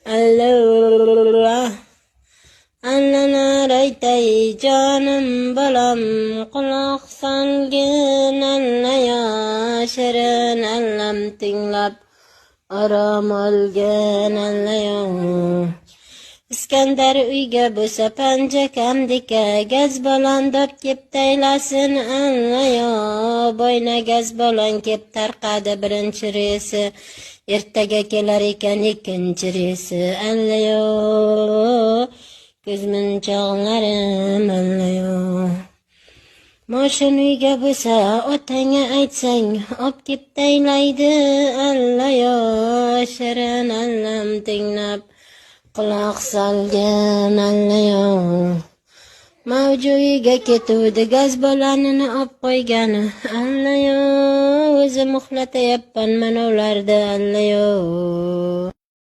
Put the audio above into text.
Allah anlanar aytay canım balam quloq solgin allaya shirin allam tinglab aram olgin allaya İskandar uyga bo'lsa panja kamdika gaz balon deb kep taylasin allaya boyna gaz balon kep tarqadi birinchi resi ertaga kelar ekan ikkinchi resi allaya ko'zmunchoqlarim allaya moshin uyga bo'lsa otangga aytsang obkep taylaydi allaya shirin allam tinglab quloq solgin allaya mavju uyga ketuvdi gaz balonini olib qo'ygani allaya o'zim uxlatayapman mana ularda allaya